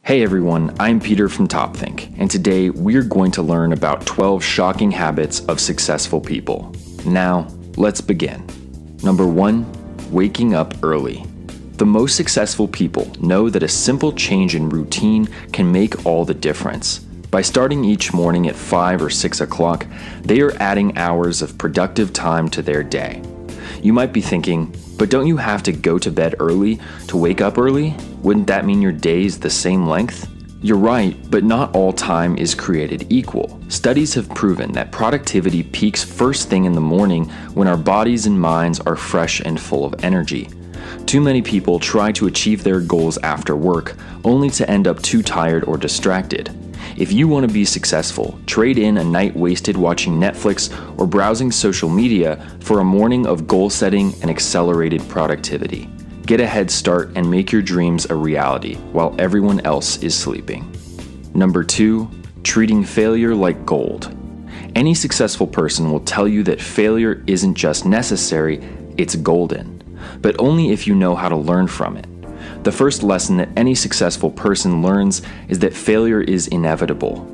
Hey everyone, I'm Peter from TopThink, and today we're going to learn about 12 shocking habits of successful people. Now, let's begin. Number 1, waking up early. The most successful people know that a simple change in routine can make all the difference. By starting each morning at 5 or 6 o'clock, they are adding hours of productive time to their day. You might be thinking, but don't you have to go to bed early to wake up early? Wouldn't that mean your day is the same length? You're right, but not all time is created equal. Studies have proven that productivity peaks first thing in the morning when our bodies and minds are fresh and full of energy. Too many people try to achieve their goals after work, only to end up too tired or distracted. If you want to be successful, trade in a night wasted watching Netflix or browsing social media for a morning of goal setting and accelerated productivity. Get a head start and make your dreams a reality while everyone else is sleeping. Number 2, treating failure like gold. Any successful person will tell you that failure isn't just necessary, it's golden, but only if you know how to learn from it. The first lesson that any successful person learns is that failure is inevitable.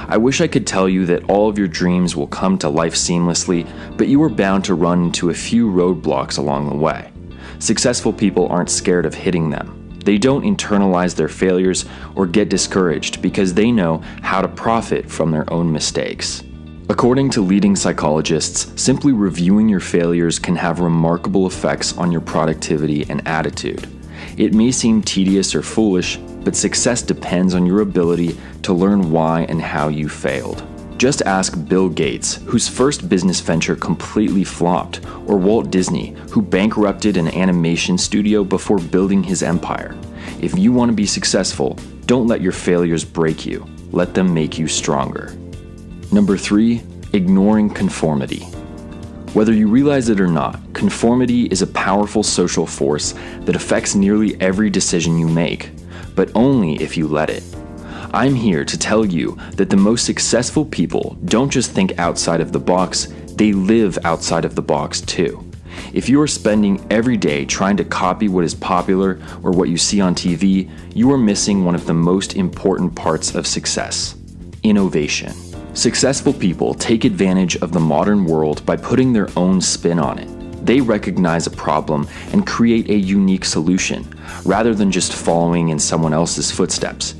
I wish I could tell you that all of your dreams will come to life seamlessly, but you are bound to run into a few roadblocks along the way. Successful people aren't scared of hitting them. They don't internalize their failures or get discouraged because they know how to profit from their own mistakes. According to leading psychologists, simply reviewing your failures can have remarkable effects on your productivity and attitude. It may seem tedious or foolish, but success depends on your ability to learn why and how you failed. Just ask Bill Gates, whose first business venture completely flopped, or Walt Disney, who bankrupted an animation studio before building his empire. If you want to be successful, don't let your failures break you. Let them make you stronger. Number 3, ignoring conformity. Whether you realize it or not, conformity is a powerful social force that affects nearly every decision you make, but only if you let it. I'm here to tell you that the most successful people don't just think outside of the box, they live outside of the box too. If you are spending every day trying to copy what is popular or what you see on TV, you are missing one of the most important parts of success: innovation. Successful people take advantage of the modern world by putting their own spin on it. They recognize a problem and create a unique solution, rather than just following in someone else's footsteps.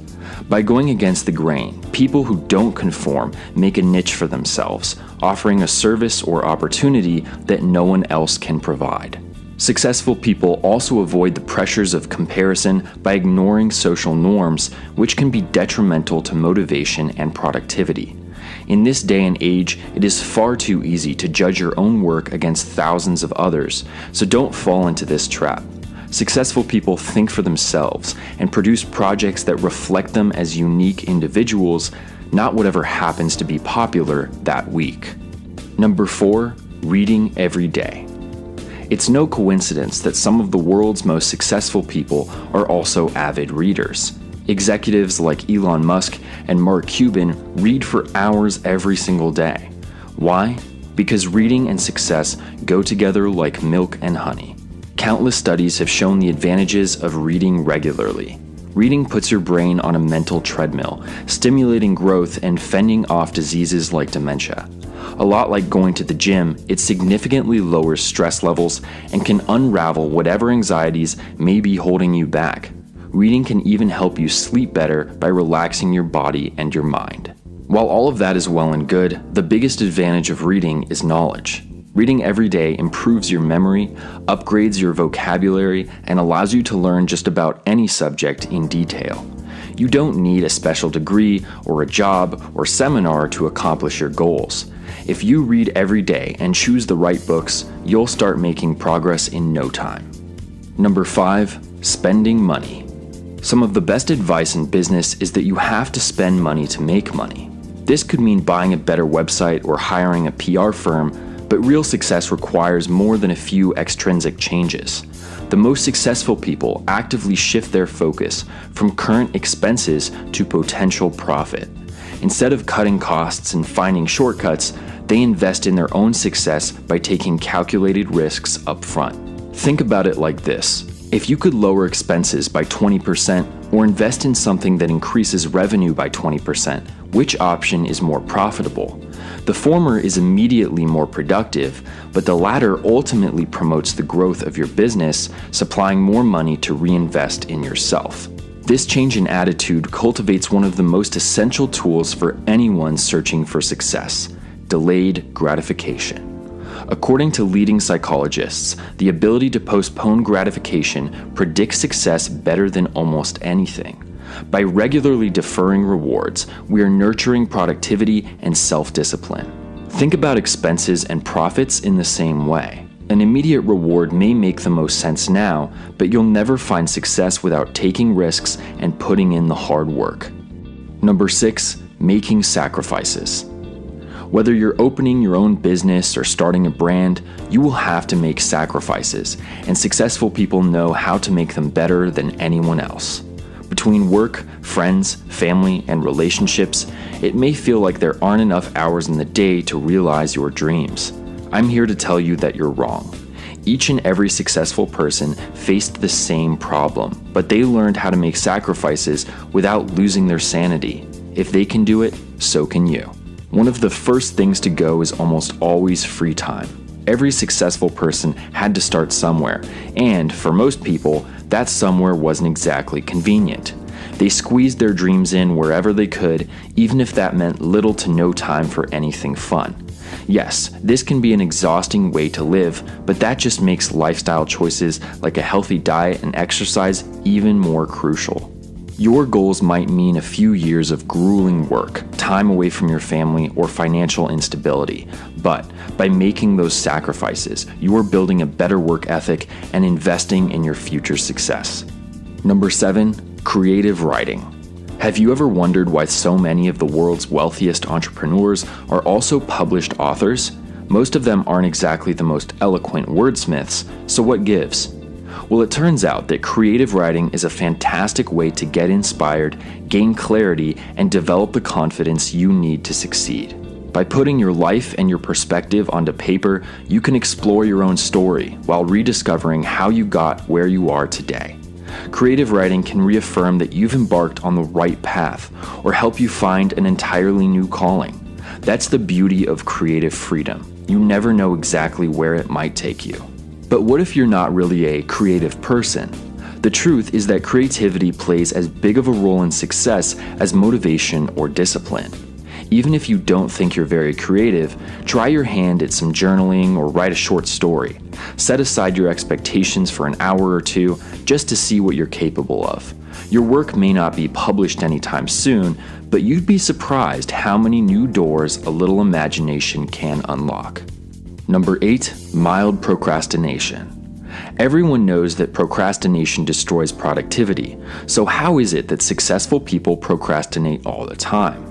By going against the grain, people who don't conform make a niche for themselves, offering a service or opportunity that no one else can provide. Successful people also avoid the pressures of comparison by ignoring social norms, which can be detrimental to motivation and productivity. In this day and age, it is far too easy to judge your own work against thousands of others, so don't fall into this trap. Successful people think for themselves and produce projects that reflect them as unique individuals, not whatever happens to be popular that week. Number 4, reading every day. It's no coincidence that some of the world's most successful people are also avid readers. Executives like Elon Musk and Mark Cuban read for hours every single day. Why? Because reading and success go together like milk and honey. Countless studies have shown the advantages of reading regularly. Reading puts your brain on a mental treadmill, stimulating growth and fending off diseases like dementia. A lot like going to the gym, it significantly lowers stress levels and can unravel whatever anxieties may be holding you back. Reading can even help you sleep better by relaxing your body and your mind. While all of that is well and good, the biggest advantage of reading is knowledge. Reading every day improves your memory, upgrades your vocabulary, and allows you to learn just about any subject in detail. You don't need a special degree or a job or seminar to accomplish your goals. If you read every day and choose the right books, you'll start making progress in no time. Number 5, spending money. Some of the best advice in business is that you have to spend money to make money. This could mean buying a better website or hiring a PR firm, but real success requires more than a few extrinsic changes. The most successful people actively shift their focus from current expenses to potential profit. Instead of cutting costs and finding shortcuts, they invest in their own success by taking calculated risks up front. Think about it like this. If you could lower expenses by 20%, Or invest in something that increases revenue by 20%. Which option is more profitable? The former is immediately more productive, but the latter ultimately promotes the growth of your business, supplying more money to reinvest in yourself. This change in attitude cultivates one of the most essential tools for anyone searching for success: delayed gratification. According to leading psychologists, the ability to postpone gratification predicts success better than almost anything. By regularly deferring rewards, we are nurturing productivity and self-discipline. Think about expenses and profits in the same way. An immediate reward may make the most sense now, but you'll never find success without taking risks and putting in the hard work. Number 6, making sacrifices. Whether you're opening your own business or starting a brand, you will have to make sacrifices, and successful people know how to make them better than anyone else. Between work, friends, family, and relationships, it may feel like there aren't enough hours in the day to realize your dreams. I'm here to tell you that you're wrong. Each and every successful person faced the same problem, but they learned how to make sacrifices without losing their sanity. If they can do it, so can you. One of the first things to go is almost always free time. Every successful person had to start somewhere, and for most people, that somewhere wasn't exactly convenient. They squeezed their dreams in wherever they could, even if that meant little to no time for anything fun. Yes, this can be an exhausting way to live, but that just makes lifestyle choices like a healthy diet and exercise even more crucial. Your goals might mean a few years of grueling work, time away from your family, or financial instability. But by making those sacrifices, you are building a better work ethic and investing in your future success. Number 7, creative writing. Have you ever wondered why so many of the world's wealthiest entrepreneurs are also published authors? Most of them aren't exactly the most eloquent wordsmiths, so what gives? Well, it turns out that creative writing is a fantastic way to get inspired, gain clarity, and develop the confidence you need to succeed. By putting your life and your perspective onto paper, you can explore your own story while rediscovering how you got where you are today. Creative writing can reaffirm that you've embarked on the right path or help you find an entirely new calling. That's the beauty of creative freedom. You never know exactly where it might take you. But what if you're not really a creative person? The truth is that creativity plays as big of a role in success as motivation or discipline. Even if you don't think you're very creative, try your hand at some journaling or write a short story. Set aside your expectations for an hour or two just to see what you're capable of. Your work may not be published anytime soon, but you'd be surprised how many new doors a little imagination can unlock. Number 8, mild procrastination. Everyone knows that procrastination destroys productivity, so how is it that successful people procrastinate all the time?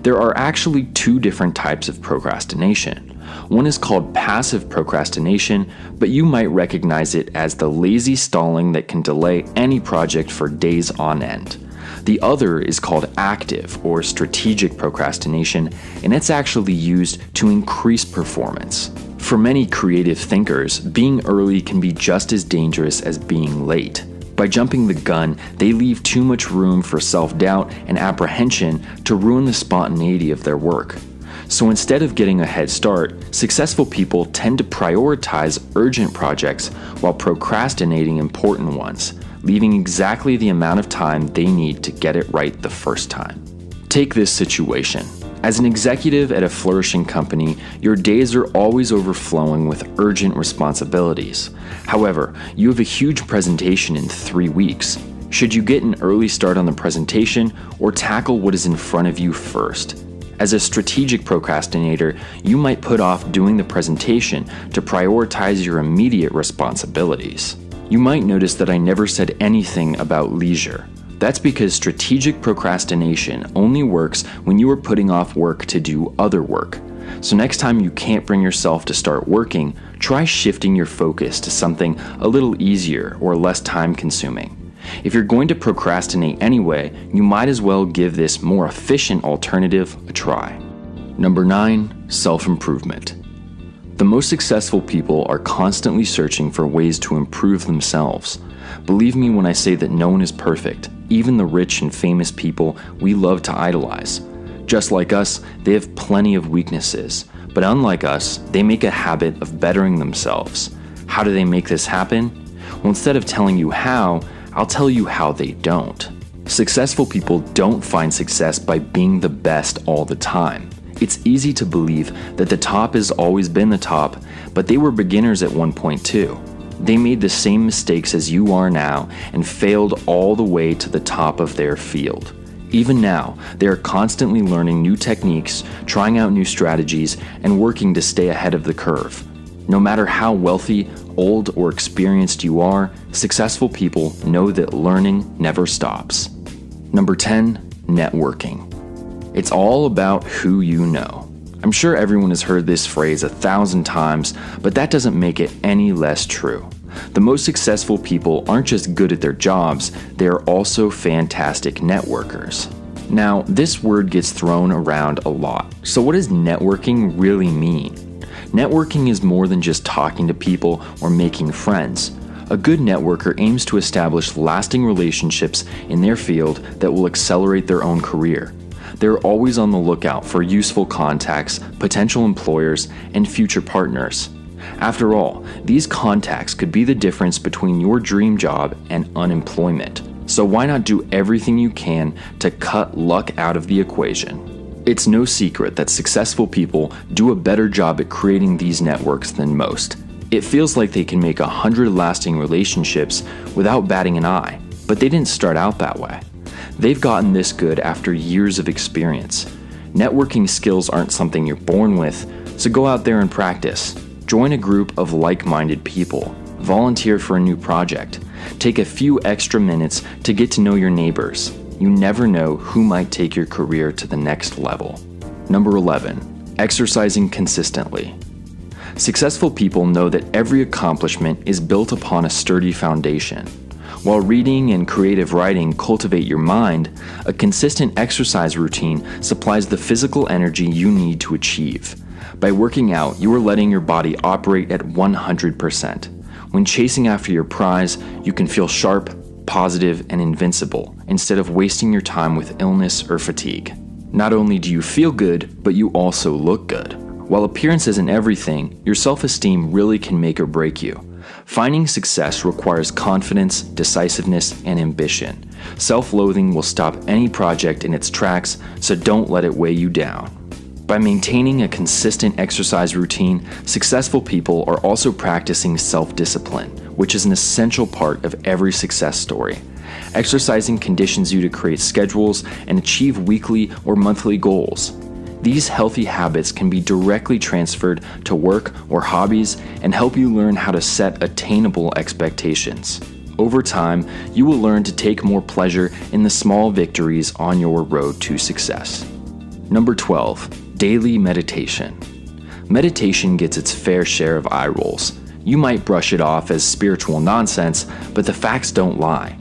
There are actually 2 different types of procrastination. One is called passive procrastination, but you might recognize it as the lazy stalling that can delay any project for days on end. The other is called active or strategic procrastination, and it's actually used to increase performance. For many creative thinkers, being early can be just as dangerous as being late. By jumping the gun, they leave too much room for self-doubt and apprehension to ruin the spontaneity of their work. So instead of getting a head start, successful people tend to prioritize urgent projects while procrastinating important ones, leaving exactly the amount of time they need to get it right the first time. Take this situation. As an executive at a flourishing company, your days are always overflowing with urgent responsibilities. However, you have a huge presentation in 3 weeks. Should you get an early start on the presentation or tackle what is in front of you first? As a strategic procrastinator, you might put off doing the presentation to prioritize your immediate responsibilities. You might notice that I never said anything about leisure. That's because strategic procrastination only works when you are putting off work to do other work. So next time you can't bring yourself to start working, try shifting your focus to something a little easier or less time-consuming. If you're going to procrastinate anyway, you might as well give this more efficient alternative a try. Number 9, self-improvement. The most successful people are constantly searching for ways to improve themselves. Believe me when I say that no one is perfect. even the rich and famous people we love to idolize. Just like us, they have plenty of weaknesses, but unlike us, they make a habit of bettering themselves. How do they make this happen? Well, instead of telling you how, I'll tell you how they don't. Successful people don't find success by being the best all the time. It's easy to believe that the top has always been the top, but they were beginners at one point too. They made the same mistakes as you are now and failed all the way to the top of their field. Even now, they are constantly learning new techniques, trying out new strategies, and working to stay ahead of the curve. No matter how wealthy, old, or experienced you are, successful people know that learning never stops. Number 10, networking. It's all about who you know. I'm sure everyone has heard this phrase 1,000 times, but that doesn't make it any less true. The most successful people aren't just good at their jobs, they are also fantastic networkers. Now, this word gets thrown around a lot. So what does networking really mean? Networking is more than just talking to people or making friends. A good networker aims to establish lasting relationships in their field that will accelerate their own career. They're always on the lookout for useful contacts, potential employers, and future partners. After all, these contacts could be the difference between your dream job and unemployment. So why not do everything you can to cut luck out of the equation? It's no secret that successful people do a better job at creating these networks than most. It feels like they can make 100 lasting relationships without batting an eye, but they didn't start out that way. They've gotten this good after years of experience. Networking skills aren't something you're born with, so go out there and practice. Join a group of like-minded people. Volunteer for a new project. Take a few extra minutes to get to know your neighbors. You never know who might take your career to the next level. Number 11, exercising consistently. Successful people know that every accomplishment is built upon a sturdy foundation. While reading and creative writing cultivate your mind, a consistent exercise routine supplies the physical energy you need to achieve. By working out, you are letting your body operate at 100%. When chasing after your prize, you can feel sharp, positive, and invincible, instead of wasting your time with illness or fatigue. Not only do you feel good, but you also look good. While appearance isn't everything, your self-esteem really can make or break you. Finding success requires confidence, decisiveness, and ambition. Self-loathing will stop any project in its tracks, so don't let it weigh you down. By maintaining a consistent exercise routine, successful people are also practicing self-discipline, which is an essential part of every success story. Exercising conditions you to create schedules and achieve weekly or monthly goals. These healthy habits can be directly transferred to work or hobbies and help you learn how to set attainable expectations. Over time, you will learn to take more pleasure in the small victories on your road to success. Number 12. Daily meditation. Meditation gets its fair share of eye rolls. You might brush it off as spiritual nonsense, but the facts don't lie.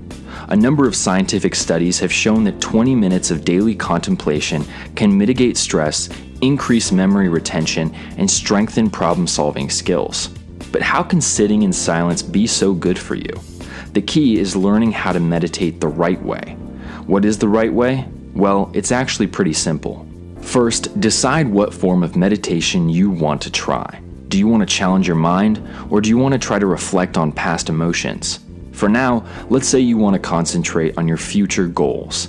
A number of scientific studies have shown that 20 minutes of daily contemplation can mitigate stress, increase memory retention, and strengthen problem-solving skills. But how can sitting in silence be so good for you? The key is learning how to meditate the right way. What is the right way? Well, it's actually pretty simple. First, decide what form of meditation you want to try. Do you want to challenge your mind, or do you want to try to reflect on past emotions? For now, let's say you want to concentrate on your future goals.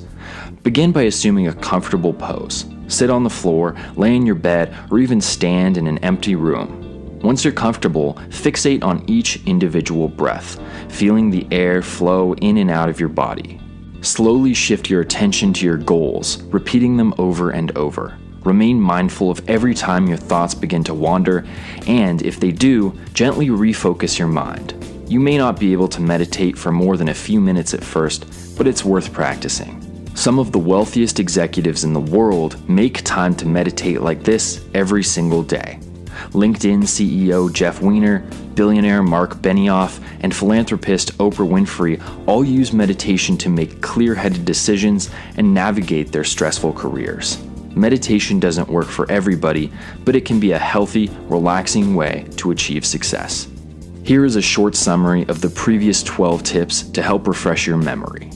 Begin by assuming a comfortable pose. Sit on the floor, lay in your bed, or even stand in an empty room. Once you're comfortable, fixate on each individual breath, feeling the air flow in and out of your body. Slowly shift your attention to your goals, repeating them over and over. Remain mindful of every time your thoughts begin to wander, and if they do, gently refocus your mind. You may not be able to meditate for more than a few minutes at first, but it's worth practicing. Some of the wealthiest executives in the world make time to meditate like this every single day. LinkedIn CEO Jeff Weiner, billionaire Mark Benioff, and philanthropist Oprah Winfrey all use meditation to make clear-headed decisions and navigate their stressful careers. Meditation doesn't work for everybody, but it can be a healthy, relaxing way to achieve success. Here is a short summary of the previous 12 tips to help refresh your memory.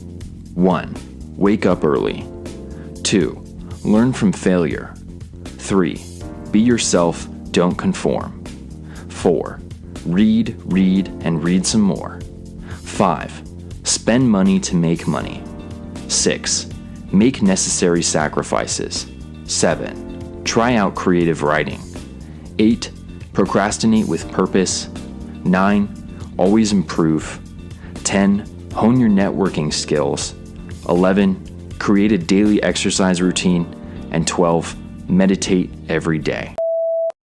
1. Wake up early. 2. Learn from failure. 3. Be yourself, don't conform. 4. Read, and read some more. 5. Spend money to make money. 6. Make necessary sacrifices. 7. Try out creative writing. 8. Procrastinate with purpose. 9. Always improve. 10. Hone your networking skills. 11. Create a daily exercise routine. And 12. Meditate every day.